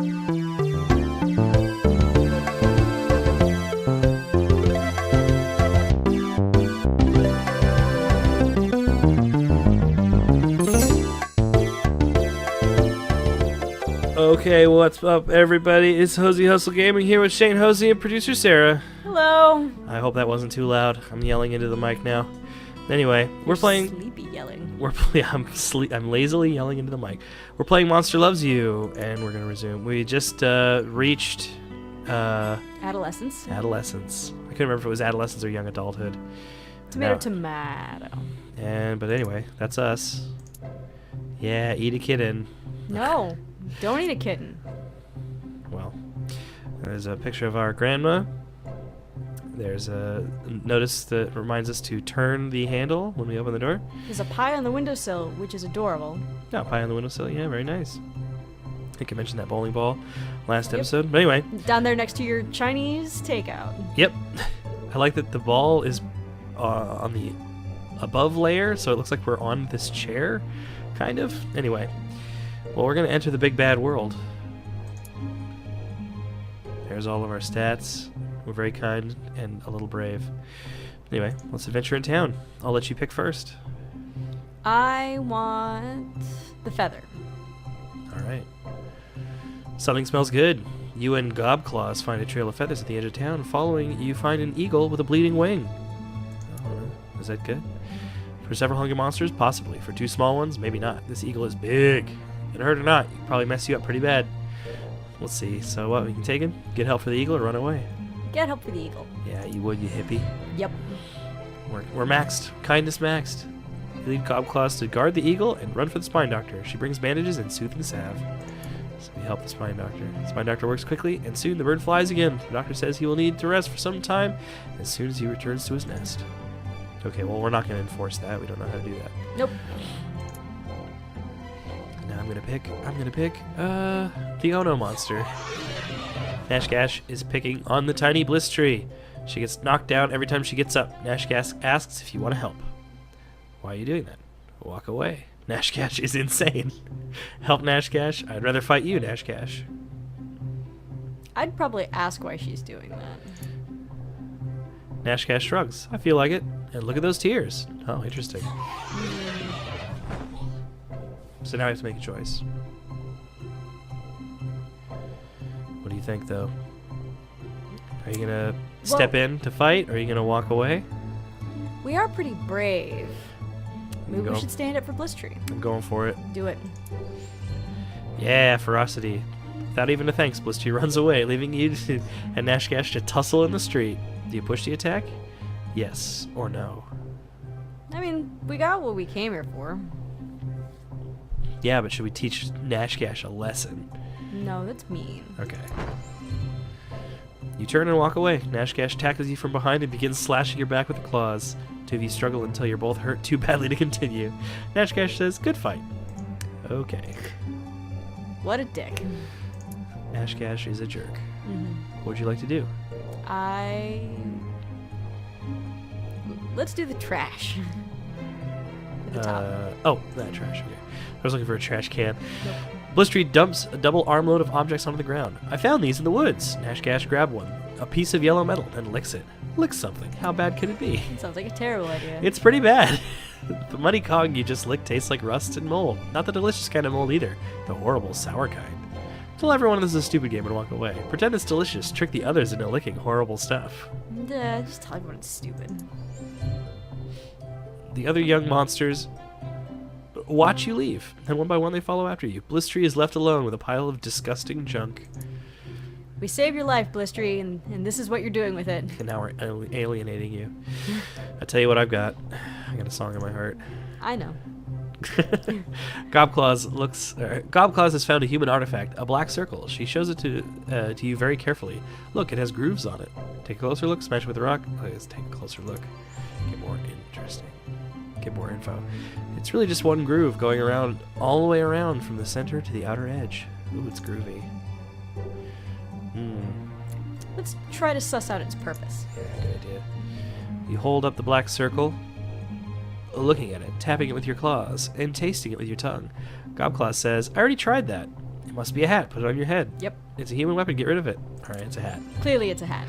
Okay, what's up, everybody? It's Hosea Hustle Gaming here with Shane Hosea and producer Sarah. Hello. I hope that wasn't too loud. I'm yelling into the mic now. Anyway, we're playing. Sleepy yelling. I'm lazily yelling into the mic. We're playing Monster Loves You, and we're gonna resume. We just reached Adolescence. adolescence. I couldn't remember if it was adolescence or young adulthood. Tomato. But anyway, that's us. Yeah, eat a kitten. No, don't eat a kitten. Well, there's a picture of our grandma. There's a notice that reminds us to turn the handle when we open the door. There's a pie on the windowsill, which is adorable. Yeah, pie on the windowsill. Yeah, very nice. I think I mentioned that bowling ball last episode. But anyway. Down there next to your Chinese takeout. Yep. I like that the ball is on the above layer, so it looks like we're on this chair, kind of. Anyway. Well, we're going to enter the big bad world. There's all of our stats. We're very kind and a little brave. Anyway, let's adventure in town. I'll let you pick first. I want the feather. All right. Something smells good. You and Gobclaws find a trail of feathers at the edge of town. Following, you find an eagle with a bleeding wing. Oh, is that good? For several hungry monsters, possibly. For two small ones, maybe not. This eagle is big. And hurt or not, it could probably mess you up pretty bad. Let's see. So what, we can take him? Get help for the eagle or run away? Get help for the eagle. Yeah, you would, you hippie. Yep. We're maxed. Kindness maxed. You lead Gobclaws to guard the eagle and run for the spine doctor. She brings bandages and soothing salve. So we help the spine doctor. The spine doctor works quickly, and soon the bird flies again. The doctor says he will need to rest for some time as soon as he returns to his nest. Okay, well, we're not going to enforce that. We don't know how to do that. Nope. Now I'm gonna pick the Ono monster. Nashgash is picking on the tiny bliss tree. She gets knocked down every time she gets up. Nashgash asks if you want to help. Why are you doing that? Walk away. Nashgash is insane. Help, Nashgash. I'd rather fight you, Nashgash. I'd probably ask why she's doing that. Nashgash shrugs. I feel like it. And look at those tears. Oh, interesting. So now I have to make a choice. What do you think, though? Are you gonna step in to fight, or are you gonna walk away? We are pretty brave. Maybe we should stand up for Bliss Tree. I'm going for it. Do it. Yeah, ferocity. Without even a thanks, Bliss Tree runs away, leaving you and Nashgash to tussle in the street. Do you push the attack? Yes or no? I mean, we got what we came here for. Yeah, but should we teach Nashgash a lesson? No, that's mean. Okay. You turn and walk away. Nashgash tackles you from behind and begins slashing your back with her claws. Two of you struggle until you're both hurt too badly to continue. Nashgash says, "Good fight." Okay. What a dick. Nashgash is a jerk. Mm-hmm. What would you like to do? Let's do the trash. At the top. Oh, that trash. Okay. I was looking for a trash can. Nope. Bliss Tree dumps a double armload of objects onto the ground. I found these in the woods. Nashgash grabbed one. A piece of yellow metal and licks it. Licks something. How bad could it be? It sounds like a terrible idea. It's pretty bad. The muddy cog you just licked tastes like rust and mold. Not the delicious kind of mold either. The horrible, sour kind. Tell everyone this is a stupid game and walk away. Pretend it's delicious. Trick the others into licking horrible stuff. Just tell everyone it's stupid. The other young monsters watch you leave, and one by one they follow after you. Bliss Tree is left alone with a pile of disgusting junk. We saved your life, Bliss Tree, and this is what you're doing with it. And now we're alienating you. I tell you what I've got. I got a song in my heart. I know. Gobclaws has found a human artifact, a black circle. She shows it to you very carefully. Look, it has grooves on it. Take a closer look, smash it with a rock. Let's take a closer look. Get more interesting. Get more info. It's really just one groove going around all the way around from the center to the outer edge. Ooh, it's groovy. Let's try to suss out its purpose. Yeah, good idea. You hold up the black circle, looking at it, tapping it with your claws, and tasting it with your tongue. Gobclaws says, "I already tried that." It must be a hat. Put it on your head. Yep. It's a human weapon. Get rid of it. All right, it's a hat. Clearly it's a hat.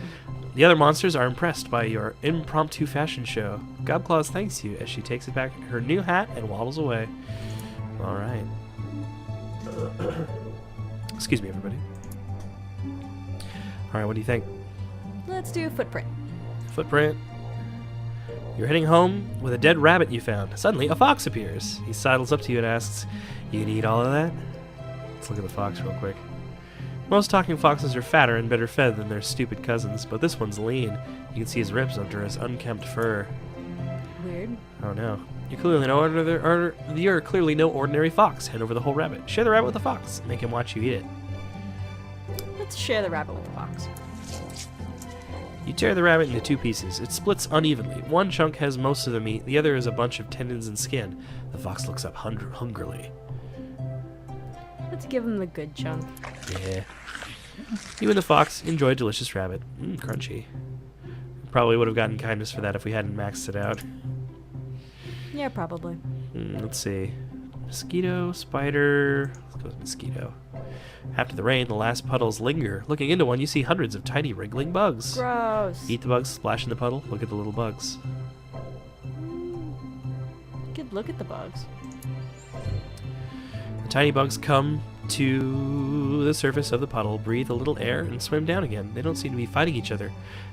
The other monsters are impressed by your impromptu fashion show. Gobclaws thanks you as she takes it back her new hat and waddles away. All right. Excuse me, everybody. All right, what do you think? Let's do footprint. Footprint. You're heading home with a dead rabbit you found. Suddenly, a fox appears. He sidles up to you and asks, "You can eat all of that?" Let's look at the fox real quick. Most talking foxes are fatter and better fed than their stupid cousins, but this one's lean. You can see his ribs under his unkempt fur. Weird. Oh no. You're clearly no ordinary fox. Hand over the whole rabbit. Share the rabbit with the fox. Make him watch you eat it. Let's share the rabbit with the fox. You tear the rabbit into 2 pieces. It splits unevenly. One chunk has most of the meat, the other is a bunch of tendons and skin. The fox looks up hungrily. Let's give him the good chunk. Yeah. You and the fox enjoy a delicious rabbit. Crunchy. Probably would have gotten kindness for that if we hadn't maxed it out. Yeah, probably. Let's see. Mosquito, spider. Let's go with mosquito. After the rain, the last puddles linger. Looking into one, you see hundreds of tiny wriggling bugs. Gross. Eat the bugs, splash in the puddle. Look at the little bugs. Good look at the bugs. The tiny bugs come to the surface of the puddle, breathe a little air, and swim down again. They don't seem to be fighting each other.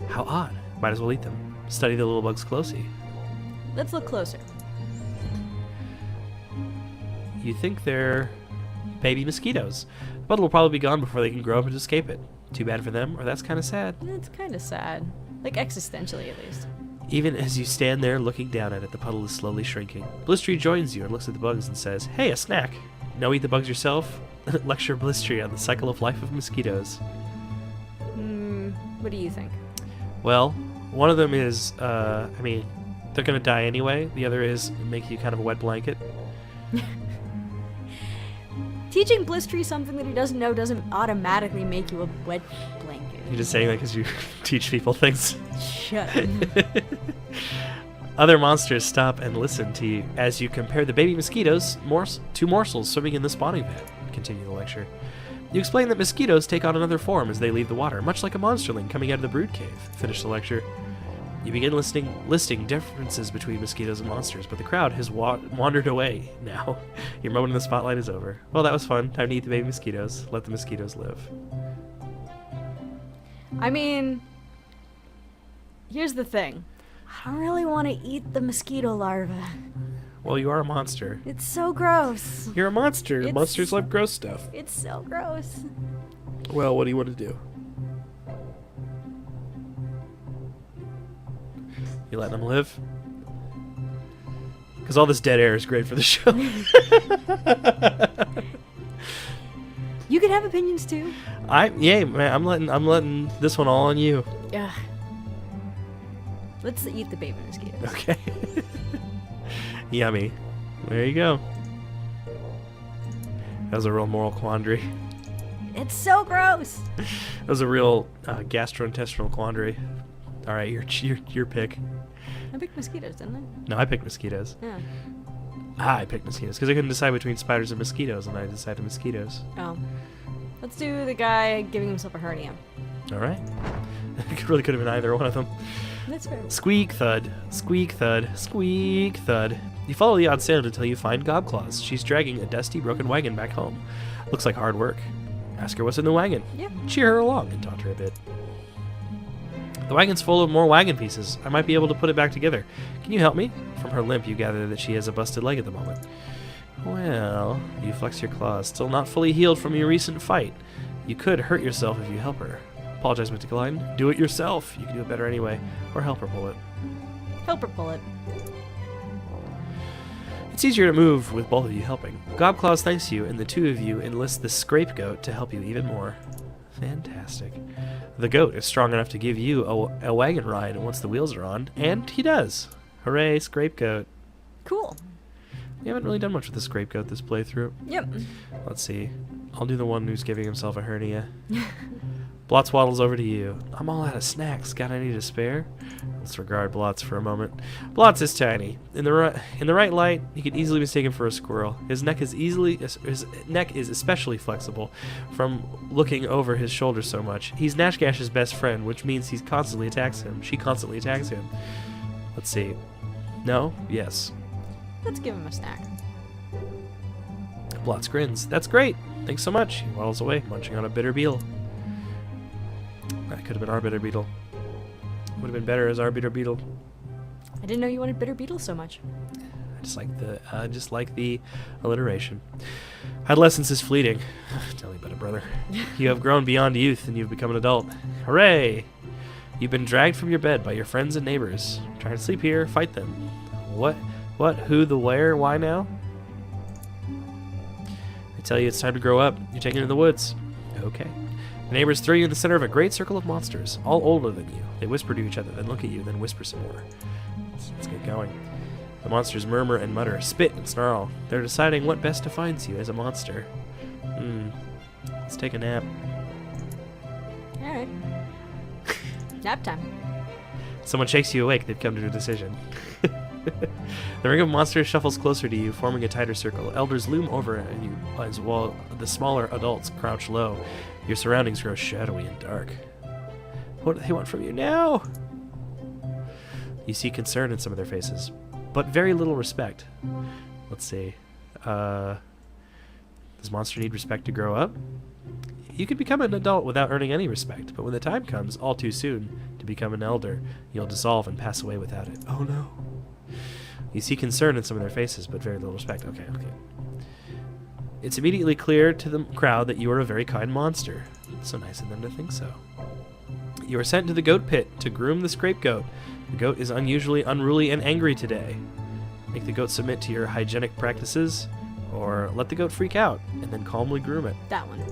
How odd. Might as well eat them. Study the little bugs closely. Let's look closer. You think they're baby mosquitoes. The puddle will probably be gone before they can grow up and escape it. Too bad for them, or that's kind of sad. It's kind of sad. Like, existentially, at least. Even as you stand there looking down at it, the puddle is slowly shrinking. Blistry joins you and looks at the bugs and says, "Hey, a snack. No, eat the bugs yourself." Lecture Blistry on the cycle of life of mosquitoes. What do you think? Well, one of them is, they're going to die anyway. The other is make you kind of a wet blanket. Teaching Blistry something that he doesn't know doesn't automatically make you a wet blanket. You're just saying that because you teach people things. Shut up. Other monsters stop and listen to you as you compare the baby mosquitoes to morsels swimming in the spawning vat. Continue the lecture. You explain that mosquitoes take on another form as they leave the water, much like a monsterling coming out of the brood cave. Finish the lecture. You begin listing differences between mosquitoes and monsters, but the crowd has wandered away now. Your moment in the spotlight is over. Well, that was fun. Time to eat the baby mosquitoes. Let the mosquitoes live. I mean, here's the thing. I don't really want to eat the mosquito larva. Well, you are a monster. It's so gross. You're a monster. Monsters love gross stuff. It's so gross. Well, what do you want to do? You letting them live? Because all this dead air is great for the show. You can have opinions too. Man, I'm letting this one all on you. Yeah. Let's eat the baby mosquitoes. Okay. Yummy. There you go. That was a real moral quandary. It's so gross. That was a real gastrointestinal quandary. All right, your pick. I picked mosquitoes, didn't I? No, I picked mosquitoes. Yeah. I picked mosquitoes because I couldn't decide between spiders and mosquitoes, and I decided mosquitoes. Oh. Let's do the guy giving himself a hernia. All right. It really could have been either one of them. That's fair. Squeak, thud. Squeak, thud. Squeak, thud. You follow the odd sound until you find Gobclaws. She's dragging a dusty, broken wagon back home. Looks like hard work. Ask her what's in the wagon. Yeah. Cheer her along and taunt her a bit. The wagon's full of more wagon pieces. I might be able to put it back together. Can you help me? From her limp, you gather that she has a busted leg at the moment. Well, you flex your claws, still not fully healed from your recent fight. You could hurt yourself if you help her. Apologize, Mr. Klein. Do it yourself. You can do it better anyway. Or help her pull it. Help her pull it. It's easier to move with both of you helping. Gobclaws thanks you, and the two of you enlist the Scrapegoat to help you even more. Fantastic. The goat is strong enough to give you a wagon ride once the wheels are on, and he does. Hooray, Scrapegoat. Cool. We haven't really done much with the Scrapegoat this playthrough. Yep. Let's see. I'll do the one who's giving himself a hernia. Blotz waddles over to you. I'm all out of snacks. Got any to spare? Let's regard Blotz for a moment. Blotz is tiny. In the right light, he could easily be mistaken for a squirrel. His neck is especially flexible from looking over his shoulder so much. He's Nashgash's best friend, which means he constantly attacks him. She constantly attacks him. Let's see. No? Yes. Let's give him a snack. Blotz grins. That's great. Thanks so much. He waddles away, munching on a bitter beetle. That could have been our bitter beetle. Would have been better as our bitter beetle. I didn't know you wanted bitter beetles so much. I just like the alliteration. Adolescence is fleeting. Tell me about it, brother. You have grown beyond youth and you've become an adult. Hooray! You've been dragged from your bed by your friends and neighbors. Trying to sleep here, fight them. What? Who? The where? Why now? I tell you, it's time to grow up. You're taken to the woods. Okay. The neighbors throw you in the center of a great circle of monsters, all older than you. They whisper to each other, then look at you, then whisper some more. Let's get going. The monsters murmur and mutter, spit and snarl. They're deciding what best defines you as a monster. Let's take a nap. Alright. Nap time. Someone shakes you awake. They've come to a decision. The ring of monsters shuffles closer to you, forming a tighter circle. Elders loom over you as while the smaller adults crouch low. Your surroundings grow shadowy and dark. What do they want from you now? You see concern in some of their faces, but very little respect. Let's see. Does monster need respect to grow up? You could become an adult without earning any respect, but when the time comes, all too soon, to become an elder, you'll dissolve and pass away without it. Oh no. You see concern in some of their faces, but very little respect. Okay. It's immediately clear to the crowd that you are a very kind monster. It's so nice of them to think so. You are sent to the goat pit to groom the scapegoat. The goat is unusually unruly and angry today. Make the goat submit to your hygienic practices, or let the goat freak out, and then calmly groom it. That one.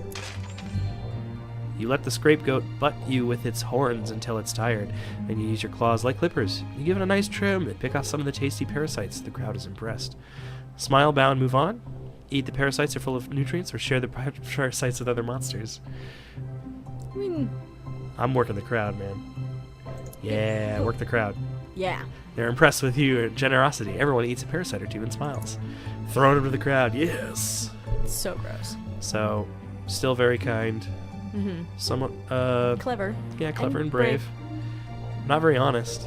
You let the scapegoat butt you with its horns until it's tired, and you use your claws like clippers. You give it a nice trim and pick off some of the tasty parasites. The crowd is impressed. Smile, bow, and move on. Eat the parasites are full of nutrients, or share the parasites with other monsters. I mean... I'm working the crowd, man. Yeah, work the crowd. Yeah. They're impressed with your generosity. Everyone eats a parasite or two and smiles. Thrown into the crowd. Yes. It's so gross. So, still very kind. Mm-hmm. Somewhat, clever. Yeah, clever and brave. Not very honest.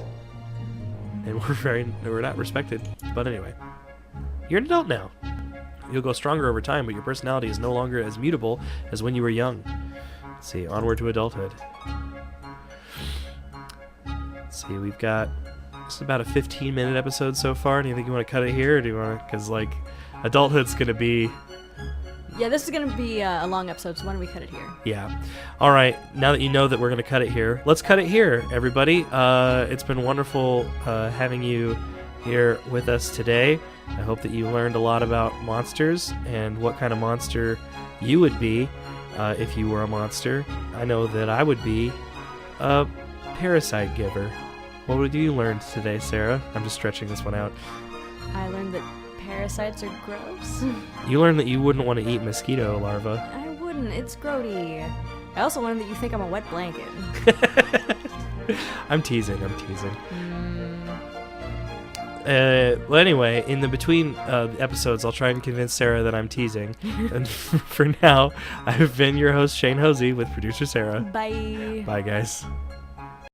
And we're not respected. But anyway. You're an adult now. You'll go stronger over time, but your personality is no longer as mutable as when you were young. Let's see, onward to adulthood. Let's see, we've got... This is about a 15-minute episode so far. Do you think you want to cut it here, or do you want to... Because, like, adulthood's going to be... Yeah, this is going to be a long episode, so why don't we cut it here? Yeah. All right, now that you know that we're going to cut it here, let's cut it here, everybody. It's been wonderful having you here with us today. I hope that you learned a lot about monsters and what kind of monster you would be if you were a monster. I know that I would be a parasite giver. What would you learn today, Sarah? I'm just stretching this one out. I learned that parasites are gross. You learned that you wouldn't want to eat mosquito larva. I wouldn't. It's grody. I also learned that you think I'm a wet blanket. I'm teasing. Well, anyway, in the between episodes, I'll try and convince Sarah that I'm teasing. And for now, I've been your host, Shane Hosey, with producer Sarah. Bye. Bye, guys.